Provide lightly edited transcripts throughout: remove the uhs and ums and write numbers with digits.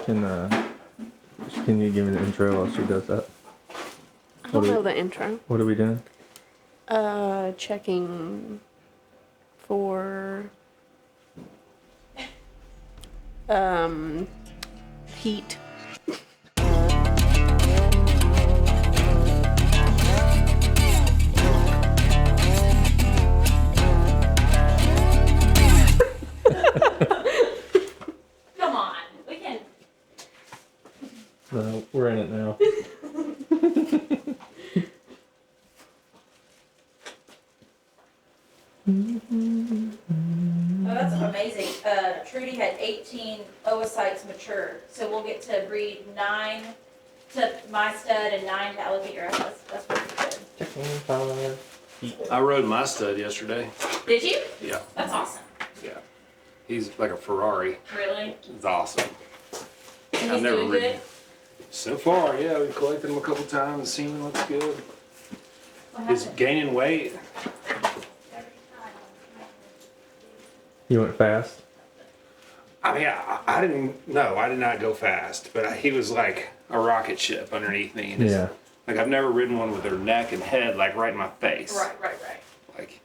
Can you give me the intro while she does that? I don't know the intro. What are we doing? Checking for heat. Come on, we can. No, we're in it now. Oh, that's amazing. Trudy had 18 oocytes mature, so we'll get to breed 9 to my stud and 9 to alligator. That's pretty good. I rode my stud yesterday. Did you? Yeah, That's awesome. yeah. He's like a Ferrari. Really? It's awesome. And I've he's never doing ridden. good? So far, yeah, we've collected him a couple times. The semen looks good. What He's happened? gaining weight. You went fast? I mean, I didn't, no, I did not go fast, but he was like a rocket ship underneath me. And Yeah. Like, I've never ridden one with their neck and head, like, right in my face. Right. Like,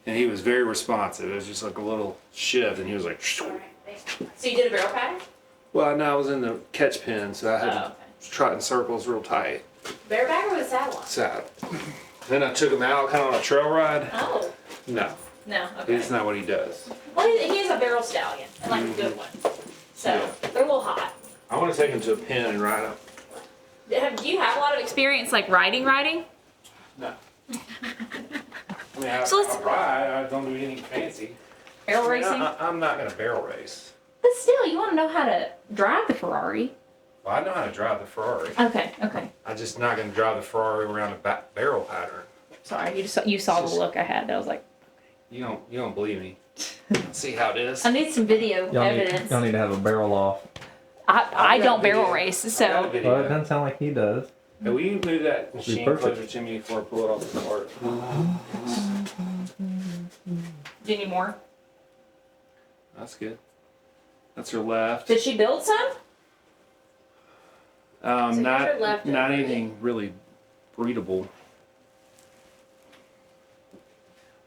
and he was very responsive. It was just like a little shift, and he was like, So you did a barrel pattern? well, no, I was in the catch pen, so I had to okay. trot in circles real tight. Bareback or the saddle one? Sad. Then I took him out kind of on a trail ride. Oh, No, no, okay. it's not what he does. Well, he is a barrel stallion, and like a good one. So, they're a little hot. I want to take him to a pen and ride him. Do you have a lot of experience like riding? No. I mean, So let's- I ride. I don't do anything fancy. Barrel I mean, racing? I'm not going to barrel race. But still, you want to know how to drive the Ferrari. Well, I know how to drive the Ferrari. Okay. I'm just not going to drive the Ferrari around a barrel pattern. Sorry, you saw the look I had. I was like, You don't believe me. See how it is? I need some video Y'all evidence. need to have a barrel off. I got don't barrel video. race, I got a so video. Well, it doesn't sound like he does. Hey, will you move that machine perfect. closer to me before I pull it off the cart? do you need more? That's good. That's her left. Did she build some? So here's her left not ovary. anything really breedable.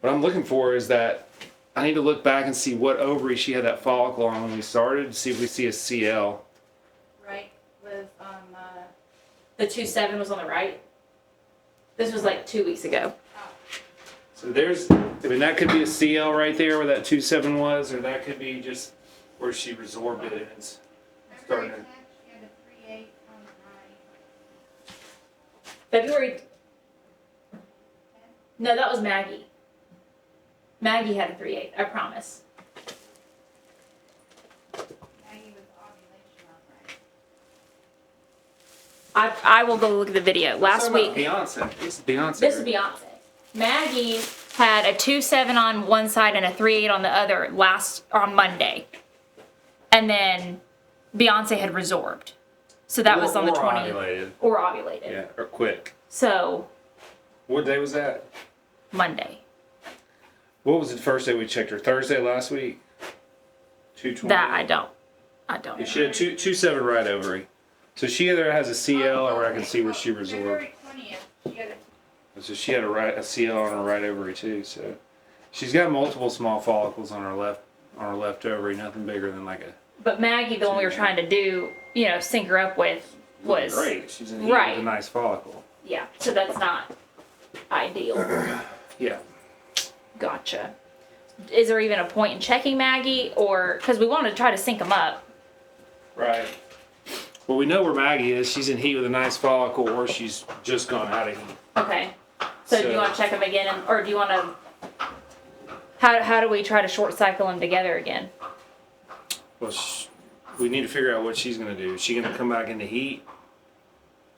What I'm looking for is that I need to look back and see what ovary she had that follicle on when we started to see if we see a CL. Right, with the 2.7 was on the right. This was like 2 weeks ago. So that could be a CL right there where that 2.7 was, or that could be just where she resorbed it and it's starting to. February. No, that was Maggie. Maggie had a 3.8. I promise. I will go look at the video. Last week. Beyonce. This is Beyonce. This is Beyonce. Maggie had a 2.7 on one side and a 3.8 on the other on Monday. And then Beyonce had resorbed. So that was on the 20th. Ovulated. Or ovulated. Yeah, or quick. So What day was that? Monday. What was the first day we checked her? Thursday last week? 220? That I don't Yeah, know. she had 2.7 right ovary. So she either has a CL or I can see where she resorbed. So she had a CL on her right ovary too. So she's got multiple small follicles on her left ovary. Nothing bigger than like a. But Maggie, the one we were trying to do, sync her up with was great. She's in heat right. with a nice follicle. Yeah. So that's not ideal. Yeah. Gotcha. Is there even a point in checking Maggie, or because we want to try to sync them up? Right. Well, we know where Maggie is. She's in heat with a nice follicle, or she's just gone out of heat. Okay. So do you want to check them again, or do you want to? How do we try to short cycle them together again? Well, we need to figure out what she's going to do. Is she going to come back into heat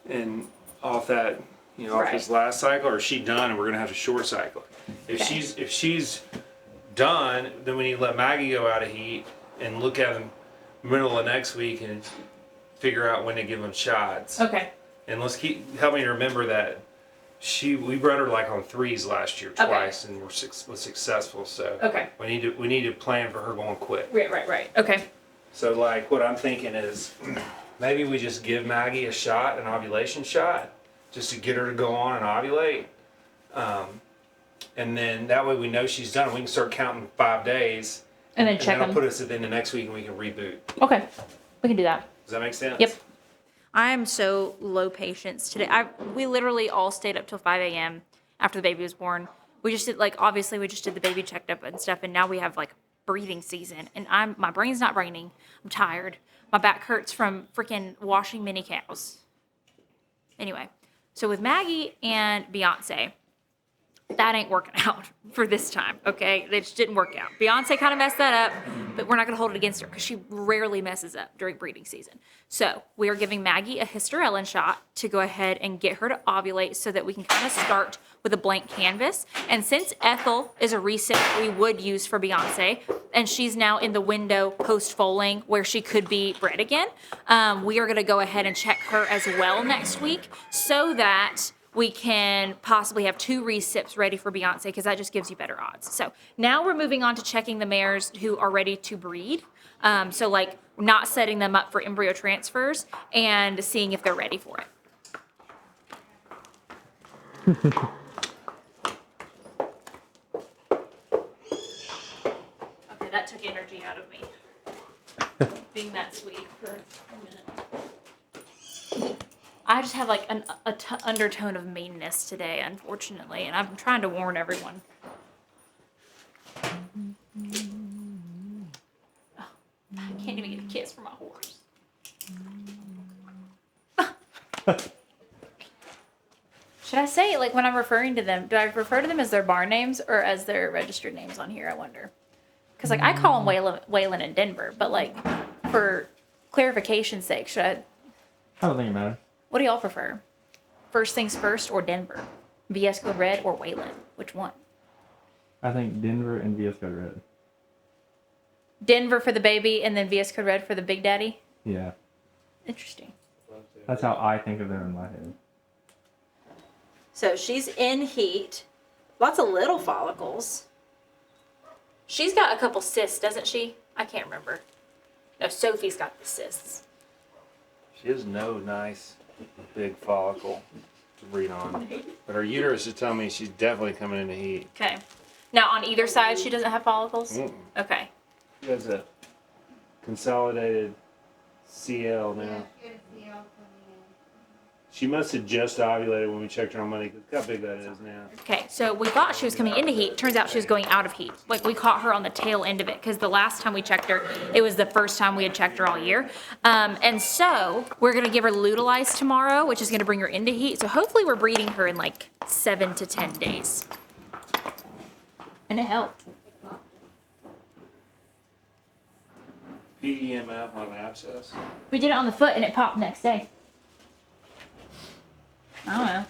and off that, off this last cycle, or is she done and we're going to have to short cycle it? If she's done, then we need to let Maggie go out of heat and look at them middle of next week and figure out when to give them shots. Okay. And help me remember that we bred her like on 3s last year twice and was successful. So Okay. we need to plan for her going quick. Right. Okay. So like what I'm thinking is maybe we just give Maggie a shot, an ovulation shot, just to get her to go on and ovulate. And then that way we know she's done. We can start counting 5 days. And then check that'll them. put us at the end of next week and we can reboot. Okay, we can do that. Does that make sense? Yep. I'm so low patience today. We literally all stayed up till 5 a.m. after the baby was born. We just did, like, obviously we just did the baby checked up and stuff, and now we have like breathing season, and my brain's not braining. I'm tired. My back hurts from freaking washing mini cows. Anyway, so with Maggie and Beyonce, that ain't working out for this time, okay? It just didn't work out. Beyonce kind of messed that up, but we're not going to hold it against her because she rarely messes up during breeding season. So we are giving Maggie a hysterelin shot to go ahead and get her to ovulate so that we can kind of start with a blank canvas. And since Ethel is a recip we would use for Beyonce, and she's now in the window post-foaling where she could be bred again, we are going to go ahead and check her as well next week so that we can possibly have 2 recips ready for Beyonce because that just gives you better odds. So now we're moving on to checking the mares who are ready to breed. So like not setting them up for embryo transfers and seeing if they're ready for it. Okay, that took energy out of me. Being that sweet for a minute. I just have like an undertone of meanness today, unfortunately, and I'm trying to warn everyone. Oh, I can't even get a kiss from my horse. Should I say, like, when I'm referring to them, do I refer to them as their barn names or as their registered names on here, I wonder? Because, like, I call them Waylon and Denver, but, like, for clarification's sake, should I... I don't think it matters. What do y'all prefer? First things first or Denver? VS Code Red or Waylon? Which one? I think Denver and VS Code Red. Denver for the baby and then VS Code Red for the big daddy? Yeah. Interesting. That's how I think of them in my head. So she's in heat. Lots of little follicles. She's got a couple cysts, doesn't she? I can't remember. No, Sophie's got the cysts. She has no nice big follicle to breed on. But her uterus is telling me she's definitely coming into heat. Okay. Now on either side she doesn't have follicles? Mm-mm. Okay. She has a consolidated CL now. She must have just ovulated when we checked her on Monday. Look how big that is now. Okay, so we thought she was coming into heat. Turns out she was going out of heat. Like, we caught her on the tail end of it because the last time we checked her, it was the first time we had checked her all year. And so we're going to give her Lutalize tomorrow, which is going to bring her into heat. So hopefully we're breeding her in like 7 to 10 days. And it helped. PEMF on abscess. We did it on the foot and it popped next day. I don't know.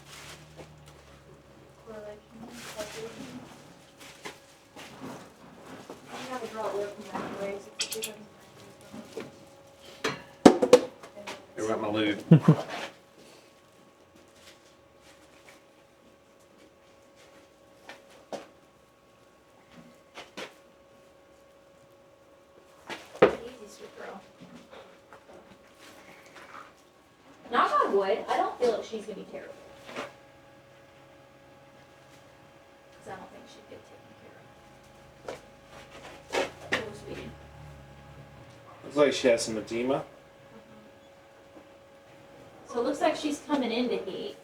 Here went my lube. Knock on wood, I don't feel like she's gonna be terrible. Because I don't think she'd get taken care of. Oh, sweetie. Looks like she has some edema. So it looks like she's coming into heat.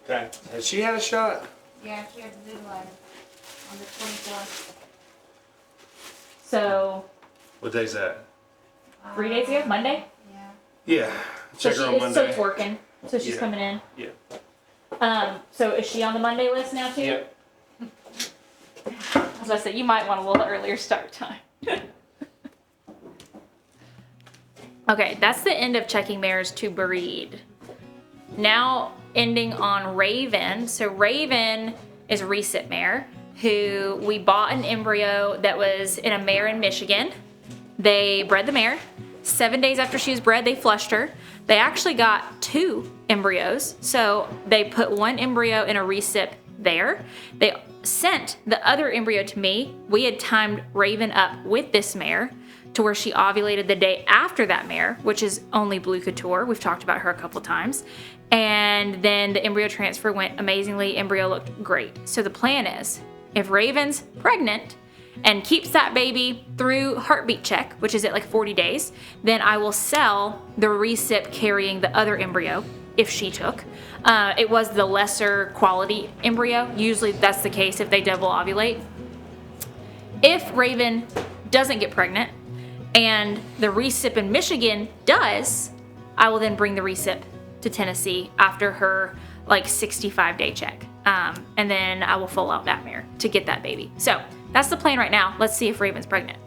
Okay. Has she had a shot? Yeah, she had Lutalize on the 24th. So What day's that? 3 days ago, Monday. Yeah. Yeah. Check her on Monday. So it's working. So she's Yeah. coming in. Yeah. So is she on the Monday list now too? Yep. As I said, you might want a little earlier start time. Okay, that's the end of checking mares to breed. Now ending on Raven. So Raven is a recip mare who we bought an embryo that was in a mare in Michigan. They bred the mare. 7 days after she was bred, they flushed her. They actually got 2 embryos. So they put 1 embryo in a recip there. They sent the other embryo to me. We had timed Raven up with this mare to where she ovulated the day after that mare, which is only Blue Couture. We've talked about her a couple of times. And then the embryo transfer went amazingly. Embryo looked great. So the plan is, if Raven's pregnant and keeps that baby through heartbeat check, which is at like 40 days, then I will sell the recip carrying the other embryo if she took. It was the lesser quality embryo. Usually that's the case if they double ovulate. If Raven doesn't get pregnant and the recip in Michigan does, I will then bring the recip to Tennessee after her like 65-day check. And then I will full out that mare to get that baby. So that's the plan right now. Let's see if Raven's pregnant.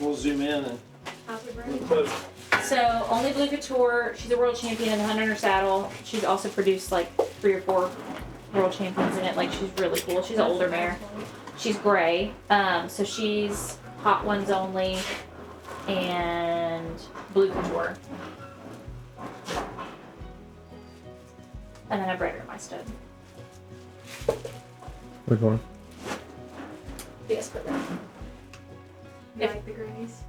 We'll zoom in and look. So only Blue Couture. She's a world champion in the 100 saddle. She's also produced like 3 or 4 world champions in it. Like, she's really cool. She's an older mare. She's gray. So she's hot ones only and Blue Couture. And then I bred her in my stud. Which one? Yes, but You like the grays?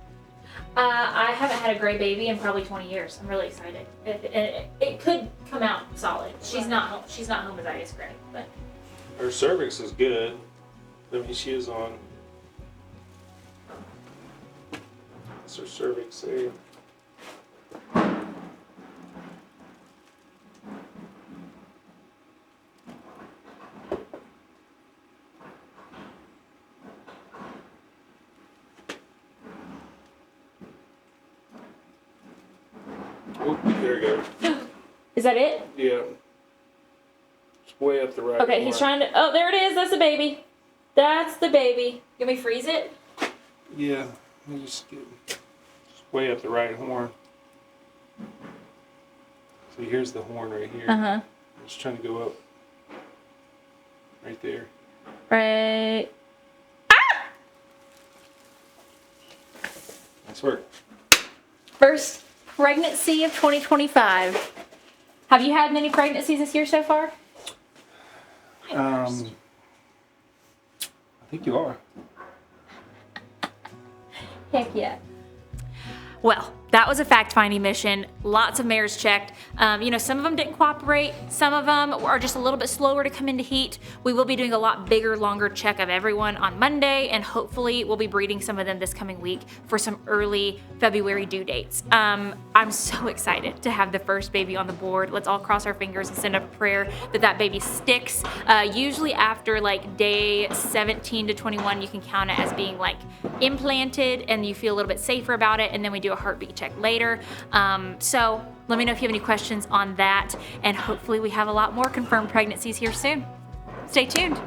I haven't had a gray baby in probably 20 years. I'm really excited. It could come out solid. She's not homozygous gray, but Her cervix is good. I mean, she is on. That's her cervix there. Oh, there we go. is that it? Yeah. It's way up the right. Okay, he's trying to. Oh, there it is. That's the baby. That's the baby. You want me to freeze it? Yeah. Let me just get it's way up the right horn. So here's the horn right here. Uh huh. I'm just trying to go up. Right there. Right. Nice work. First pregnancy of 2025. Have you had many pregnancies this year so far? I think you are. Heck yeah. Well, that was a fact-finding mission. Lots of mares checked. Some of them didn't cooperate. Some of them are just a little bit slower to come into heat. We will be doing a lot bigger, longer check of everyone on Monday, and hopefully we'll be breeding some of them this coming week for some early February due dates. I'm so excited to have the first baby on the board. Let's all cross our fingers and send up a prayer that that baby sticks. Usually after like day 17 to 21, you can count it as being like implanted and you feel a little bit safer about it, and then we do a heartbeat check later. So let me know if you have any questions on that, and hopefully we have a lot more confirmed pregnancies here soon. Stay tuned.